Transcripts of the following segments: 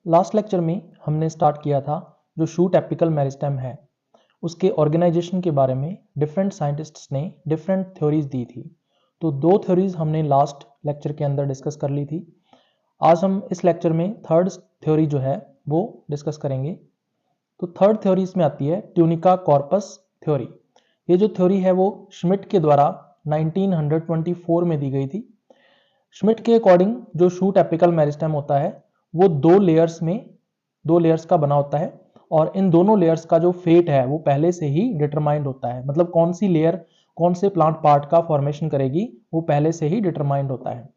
Last lecture में हमने start किया था जो शूट एपिकल मेरिस्टेम है उसके ऑर्गेनाइजेशन के बारे में डिफरेंट साइंटिस्ट्स ने डिफरेंट थ्योरीज दी थी। तो दो थ्योरीज हमने लास्ट लेक्चर के अंदर डिस्कस कर ली थी। आज हम इस लेक्चर में थर्ड थ्योरी जो है वो डिस्कस करेंगे। तो थर्ड थ्योरी इसमें आती है ट्यूनिका कॉर्पस थ्योरी। ये जो थ्योरी है वो श्मिट के द्वारा 1924 में दी गई थी। श्मिट के अकॉर्डिंग जो शूट एपिकल मेरिस्टेम होता है वो दो लेयर्स का बना होता है और इन दोनों लेयर्स का जो फेट है वो पहले से ही डिटरमाइंड होता है। मतलब कौन सी लेयर कौन से प्लांट पार्ट का फॉर्मेशन करेगी वो पहले से ही डिटरमाइंड होता है।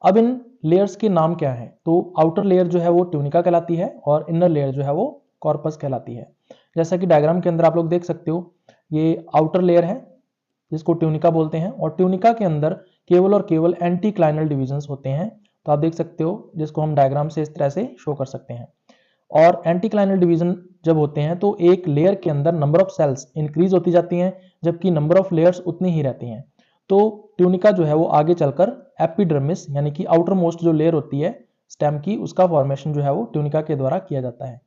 अब इन लेयर्स के नाम क्या हैं? तो आउटर लेयर जो है वो ट्यूनिका कहलाती है और इनर लेयर जो है वो कॉर्पस कहलाती है। जैसा कि डायग्राम के अंदर आप लोग देख सकते हो, ये आउटर लेयर है जिसको ट्यूनिका बोलते हैं और ट्यूनिका के अंदर केवल और केवल एंटीक्लाइनल डिविजन्स होते हैं। तो आप देख सकते हो जिसको हम डायग्राम से इस तरह से शो कर सकते हैं। और एंटीक्लाइनल डिवीजन जब होते हैं तो एक लेयर के अंदर नंबर ऑफ सेल्स इंक्रीज होती जाती हैं जबकि नंबर ऑफ लेयर्स उतनी ही रहती हैं। तो ट्यूनिका जो है वो आगे चलकर एपिडर्मिस यानी कि आउटर मोस्ट जो लेयर होती है स्टेम की उसका फॉर्मेशन जो है वो ट्यूनिका के द्वारा किया जाता है।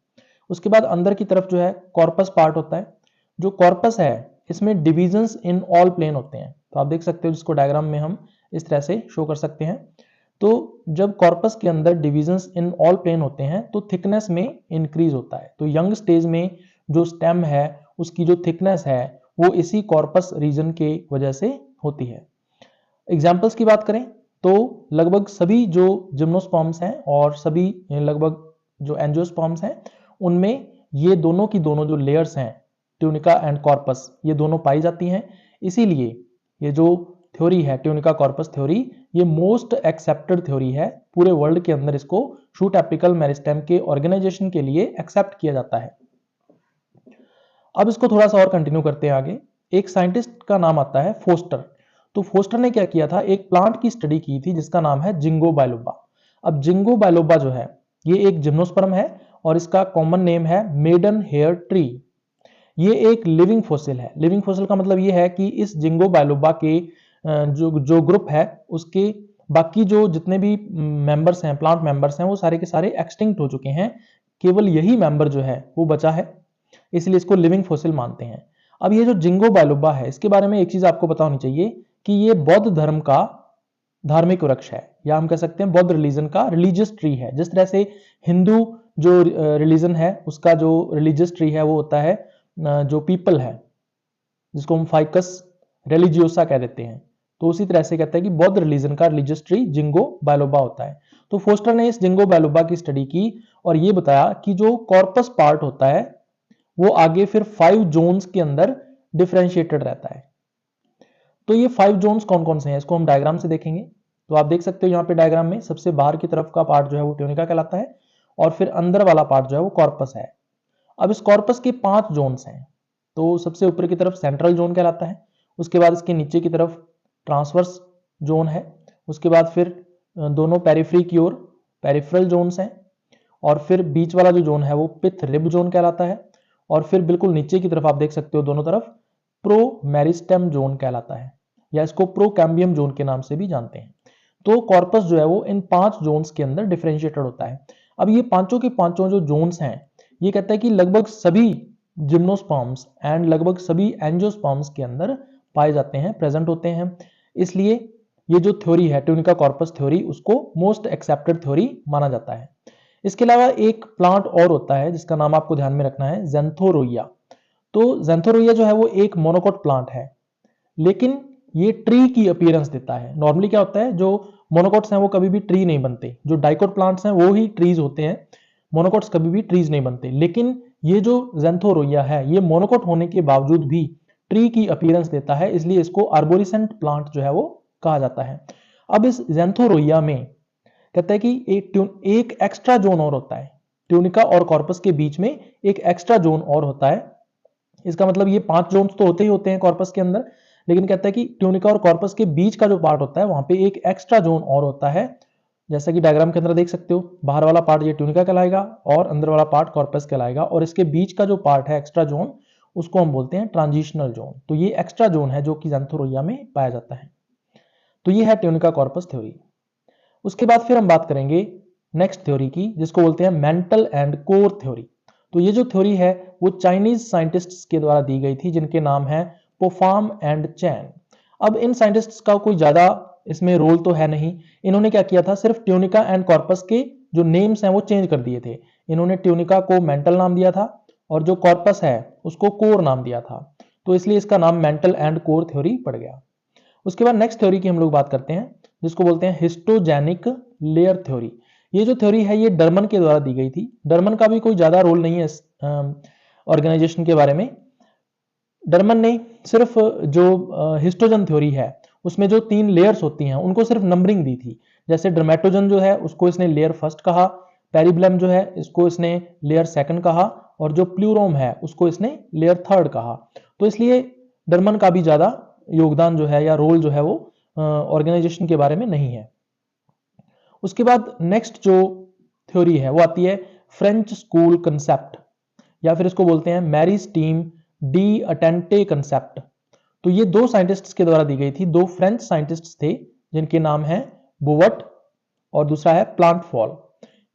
उसके बाद अंदर की तरफ जो है कॉर्पस पार्ट होता है। जो कॉर्पस है इसमें डिविजन्स इन ऑल प्लेन होते हैं। तो आप देख सकते हो जिसको डायग्राम में हम इस तरह से शो कर सकते हैं। तो जब कॉर्पस के अंदर डिविजन्स इन ऑल प्लेन होते हैं तो थिकनेस में इंक्रीज होता है। तो यंग स्टेज में जो स्टेम है उसकी जो थिकनेस है वो इसी कॉर्पस रीजन के वजह से होती है। एग्जाम्पल्स की बात करें तो लगभग सभी जो जिम्नोस्पर्म्स हैं और सभी लगभग जो एंजियोस्पर्म्स हैं उनमें ये दोनों की दोनों जो लेयर्स हैं ट्यूनिका एंड कॉर्पस ये दोनों पाई जाती हैं। इसीलिए ये जो थ्योरी है ट्यूनिका कॉर्पस थ्योरी ये मोस्ट एक्सेप्टेड थ्योरी है पूरे वर्ल्ड के अंदर। इसको शूट एपिकल मेरिस्टेम के ऑर्गेनाइजेशन के लिए एक्सेप्ट किया जाता है। अब इसको थोड़ा सा और कंटिन्यू करते हैं आगे। एक साइंटिस्ट का नाम आता है फोस्टर। तो फोस्टर ने क्या किया था, एक प्लांट की स्टडी की थी जिसका नाम है जिंगो बायलोबा। अब जिंगो बायलोबा जो है ये एक जिम्नोस्पर्म है और इसका कॉमन नेम है मेडन हेयर ट्री। ये एक लिविंग फॉसिल है। लिविंग फॉसिल का मतलब ये है कि इस जिंगो बायलोबा के जो ग्रुप है उसके बाकी जो जितने भी मेंबर्स हैं प्लांट मेंबर्स हैं वो सारे के सारे एक्सटिंक्ट हो चुके हैं। केवल यही मेंबर जो है वो बचा है, इसलिए इसको लिविंग फॉसिल मानते हैं। अब ये जो जिंगो बायलोबा है इसके बारे में एक चीज आपको पता होनी चाहिए कि ये बौद्ध धर्म का धार्मिक वृक्ष है या हम कह सकते हैं बौद्ध रिलीजन का रिलीजियस ट्री है। जिस तरह से हिंदू जो रिलीजन है उसका जो रिलीजियस ट्री है वो होता है जो पीपल है जिसको हम फाइकस रिलीजियोसा कह देते हैं। तो उसी तरह से कहते हैं कि बौद्ध रिलीजन का रिलीजियस ट्री जिंगो बायलोबा होता है। तो फोस्टर ने इस जिंगो बायलोबा की स्टडी की और ये बताया कि जो कॉर्पस पार्ट होता है वो आगे फिर 5 जोन्स के अंदर डिफरेंशिएटेड रहता है। तो ये 5 जोन्स कौन कौन से हैं इसको हम डायग्राम से देखेंगे। तो आप देख सकते हो यहाँ पे डायग्राम में सबसे बाहर की तरफ का पार्ट जो है वो ट्यूनिका कहलाता है और फिर अंदर वाला पार्ट जो है वो कॉर्पस है। अब इस कॉर्पस के 5 जोन्स हैं। तो सबसे ऊपर की तरफ सेंट्रल जोन कहलाता है, उसके बाद इसके नीचे की तरफ ट्रांसवर्स जोन है, उसके बाद फिर दोनों पेरिफ्री की ओर पेरिफेरल जोन्स हैं और फिर बीच वाला जो जोन है वो पिथ रिब जोन कहलाता है और फिर बिल्कुल नीचे की तरफ आप देख सकते हो दोनों तरफ प्रो मेरिस्टेम जोन कहलाता है या इसको प्रो कैम्बियम जोन के नाम से भी जानते हैं। तो कॉर्पस जो है वो इन 5 जोन्स के अंदर डिफरेंशिएटेड होता है। अब ये पांचों के पांचों जो जोन्स हैं ये कहता है कि लगभग सभी जिम्नोस्पर्म्स एंड लगभग सभी एंजियोस्पर्म्स के अंदर पाए जाते हैं, प्रेजेंट होते हैं। इसलिए ये जो थ्योरी है ट्यूनिका कॉर्पस थ्योरी उसको मोस्ट एक्सेप्टेड थ्योरी माना जाता है। इसके अलावा एक प्लांट और होता है जिसका नाम आपको ध्यान में रखना है, ज़ैंथोरोइया। तो ज़ैंथोरोइया जो है वो एक मोनोकोट प्लांट है लेकिन ये ट्री की अपीयरेंस देता है। नॉर्मली क्या होता है जो मोनोकोट्स हैं वो कभी भी ट्री नहीं बनते, जो डाइकोट प्लांट्स हैं वो ही ट्रीज होते हैं, मोनोकोट्स कभी भी ट्रीज नहीं बनते। लेकिन ये जो ज़ैंथोरोइया है ये मोनोकोट होने के बावजूद भी ट्री की अपीयरेंस देता है, इसलिए इसको आर्बोरिसेंट प्लांट जो है वो कहा जाता है। अब इस ज़ैंथोरोइया में कहता है कि एक एक्स्ट्रा जोन और होता है, ट्यूनिका और कॉर्पस के बीच में एक एक्स्ट्रा जोन और होता है। इसका मतलब ये 5 जोन्स तो होते ही होते हैं कॉर्पस के अंदर, लेकिन कहता है कि ट्यूनिका और कॉर्पस के बीच का जो पार्ट होता है वहां पे एक एक्स्ट्रा जोन और होता है। जैसा कि डायग्राम के अंदर देख सकते हो बाहर वाला पार्ट ये ट्यूनिका कहलाएगा और अंदर वाला पार्ट कॉर्पस कहलाएगा और इसके बीच का जो पार्ट है एक्स्ट्रा जोन उसको हम बोलते हैं ट्रांजिशनल जोन। तो ये एक्स्ट्रा जोन है जो कि ज़ैंथोरोइया में पाया जाता है। तो ये है ट्यूनिका कॉर्पस थ्योरी। उसके बाद फिर हम बात करेंगे नेक्स्ट थ्योरी की, जिसको बोलते हैं मेंटल एंड कोर थ्योरी। तो ये जो थ्योरी है वो चाइनीज साइंटिस्ट्स के द्वारा दी गई थी, जिनके नाम है पोफाम एंड चैन। अब इन साइंटिस्ट्स का कोई ज्यादा इसमें रोल तो है नहीं। इन्होंने क्या किया था, सिर्फ ट्यूनिका एंड कॉर्पस के जो नेम्स हैं वो चेंज कर दिए थे। इन्होंने ट्यूनिका को मेंटल नाम दिया था और जो कॉर्पस है उसको कोर नाम दिया था, तो इसलिए इसका नाम मेंटल एंड कोर थ्योरी पड़ गया। उसके बाद नेक्स्ट थ्योरी की हम लोग बात करते हैं, जिसको बोलते हैं हिस्टोजेनिक लेयर थ्योरी। ये जो थ्योरी है ये डरमन के द्वारा दी गई थी। डरमन का भी कोई ज्यादा रोल नहीं है इस ऑर्गेनाइजेशन के बारे में। डरमन ने सिर्फ जो हिस्टोजन थ्योरी है उसमें जो 3 लेयर्स होती हैं उनको सिर्फ नंबरिंग दी थी। जैसे डर्मेटोजन जो है उसको इसने लेयर फर्स्ट कहा, पेरिब्लम जो है इसको इसने लेयर सेकंड कहा, और जो प्लूरोम है उसको इसने लेयर थर्ड कहा। तो इसलिए डरमन का भी ज्यादा योगदान जो है या रोल जो है वो ऑर्गेनाइजेशन के बारे में नहीं है। उसके बाद नेक्स्ट जो थ्योरी है वो आती है फ्रेंच स्कूल कंसेप्ट, या फिर इसको बोलते हैं मैरी स्टीम डी अटेंटे कंसेप्ट। तो ये 2 साइंटिस्ट्स के द्वारा दी गई थी, 2 फ्रेंच साइंटिस्ट्स थे जिनके नाम है बोवट और दूसरा है प्लांट फॉल।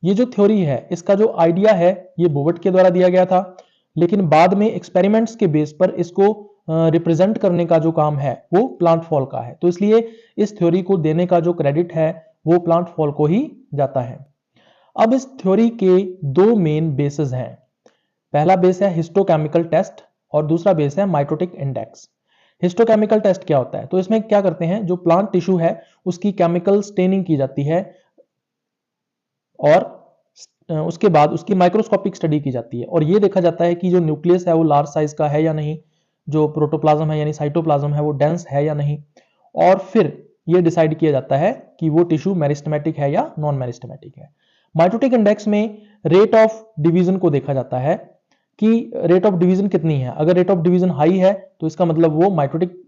ये जो थ्योरी है इसका जो आइडिया है ये बोवट के द्वारा दिया गया था, लेकिन बाद में एक्सपेरिमेंट्स के बेस पर इसको रिप्रेजेंट करने का जो काम है वो प्लांट फॉल का है। तो इसलिए इस थ्योरी को देने का जो क्रेडिट है वो प्लांट फॉल को ही जाता है। अब इस थ्योरी के 2 मेन बेसिस हैं। पहला बेस है हिस्टोकेमिकल टेस्ट और दूसरा बेस है माइटोटिक इंडेक्स। हिस्टोकेमिकल टेस्ट क्या होता है, तो इसमें क्या करते हैं, जो प्लांट टिश्यू है उसकी केमिकल स्टेनिंग की जाती है और उसके बाद उसकी माइक्रोस्कोपिक स्टडी की जाती है और ये देखा जाता है कि जो न्यूक्लियस है वो लार्ज साइज का है या नहीं, जो प्रोटोप्लाज्म है यानी साइटोप्लाज्म है वो डेंस है या नहीं, और फिर ये डिसाइड किया जाता है कि वो टिश्यू मेरिस्टेमेटिक है या नॉन मेरिस्टेमेटिक है। माइटोटिक इंडेक्स में रेट ऑफ डिवीजन को देखा जाता है कि रेट ऑफ डिवीजन कितनी है। अगर रेट ऑफ डिवीजन हाई है तो इसका मतलब वो माइटोटिक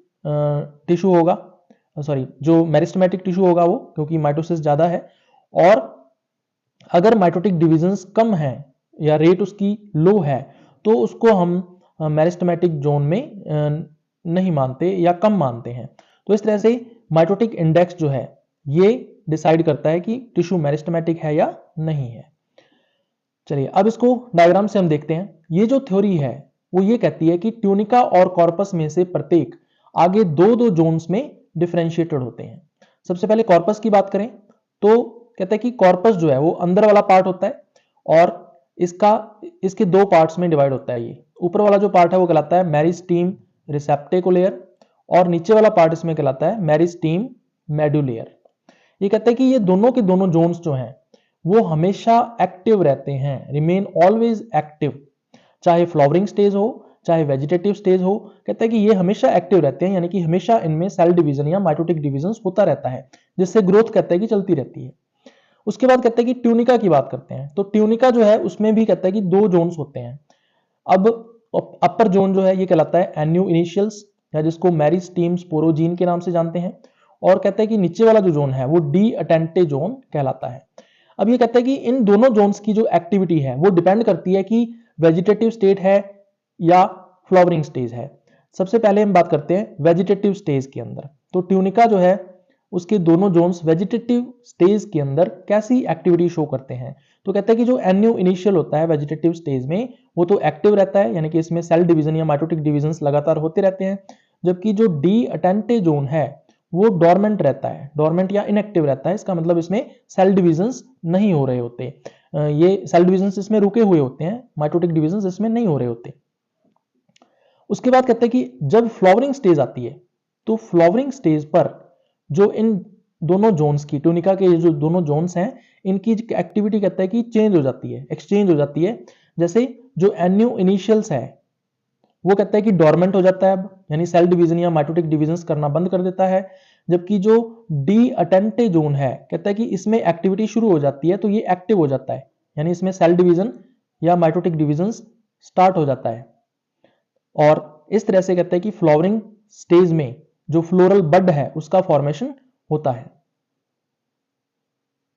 टिश्यू होगा, सॉरी जो मेरिस्टेमेटिक टिश्यू होगा वो, क्योंकि माइटोसिस ज्यादा है। और अगर माइटोटिक डिवीजन्स कम है या रेट उसकी लो है तो उसको हम मेरिस्टेमेटिक जोन में नहीं मानते या कम मानते हैं। तो इस तरह से माइटोटिक इंडेक्स जो है ये डिसाइड करता है कि टिश्यू मेरिस्टेमेटिक है या नहीं है। चलिए अब इसको डायग्राम से हम देखते हैं। ये जो थ्योरी है वो ये कहती है कि ट्यूनिका और कॉर्पस में से प्रत्येक आगे 2-2 जोन्स में डिफरेंशिएटेड होते हैं। सबसे पहले कॉर्पस की बात करें तो कहता है कि कॉर्पस जो है वो अंदर वाला पार्ट होता है और इसके 2 पार्ट्स में डिवाइड होता है। ये ऊपर वाला जो पार्ट है वो कहलाता है मेरिस्टीम रिसेप्टेकुलर और नीचे वाला पार्ट इसमें कहलाता है मेरिस्टीम मेडुलेयर। ये कहता है कि ये दोनों के दोनों जोन्स जो हैं वो हमेशा एक्टिव रहते हैं, रिमेन ऑलवेज एक्टिव, चाहे फ्लावरिंग स्टेज हो चाहे वेजिटेटिव स्टेज हो। कहता है कि ये हमेशा एक्टिव रहते हैं, यानी कि हमेशा इनमें सेल डिवीजन या माइटोटिक डिवीजन होता रहता है, जिससे ग्रोथ कहता है कि चलती रहती है। उसके बाद कहता है कि ट्यूनिका की बात करते हैं तो ट्यूनिका जो है उसमें भी कहता है कि 2 जोन्स होते हैं। अब अपर जोन जो है ये कहलाता है एन्यू इनिशियल्स, या जिसको मेरिस्टीम स्पोरोजीन के नाम से जानते हैं, और कहता है कि नीचे वाला जो जोन है वो डी अटेंटे जोन कहलाता है। अब ये कहता है कि इन दोनों जोन्स की जो एक्टिविटी है वो डिपेंड करती है कि वेजिटेटिव स्टेट है या फ्लावरिंग स्टेज है। सबसे पहले हम बात करते हैं वेजिटेटिव स्टेज के अंदर। तो ट्यूनिका जो है उसके दोनों जोन्स वेजिटेटिव स्टेज के अंदर कैसी एक्टिविटी शो करते हैं। तो कहता है कि जो एन्यू इनिशियल होता है वेजिटेटिव स्टेज में वो तो एक्टिव रहता है, यानी कि इसमें सेल डिवीजन या माइटोटिक डिवीजन लगातार होते रहते हैं, जबकि जो डी अटेंटे जोन है वो डोरमेंट रहता है, डोरमेंट या इनएक्टिव रहता है। इसका मतलब इसमें सेल डिवीजन्स नहीं हो रहे होते, ये सेल डिवीजन्स इसमें रुके हुए होते हैं, माइटोटिक डिवीजन्स इसमें नहीं हो रहे होते। उसके बाद कहते हैं कि जब फ्लावरिंग स्टेज आती है तो फ्लावरिंग स्टेज पर जो इन दोनों जोन्स की, ट्यूनिका के ये जो दोनों जोन्स हैं इनकी एक्टिविटी कहता है कि चेंज हो जाती है, एक्सचेंज हो जाती है। जैसे जो एन्यू इनिशियल्स है वो कहता है कि डोरमेंट हो जाता है अब, यानी सेल डिवीजन या माइटोटिक डिवीजन करना बंद कर देता है, जबकि जो डी अटेंटे जोन है कहता है कि इसमें एक्टिविटी शुरू हो जाती है तो ये एक्टिव हो जाता है, यानी इसमें सेल डिवीजन या माइटोटिक डिवीजन स्टार्ट हो जाता है। और इस तरह से कहता है कि फ्लावरिंग स्टेज में जो फ्लोरल बड है उसका फॉर्मेशन होता है।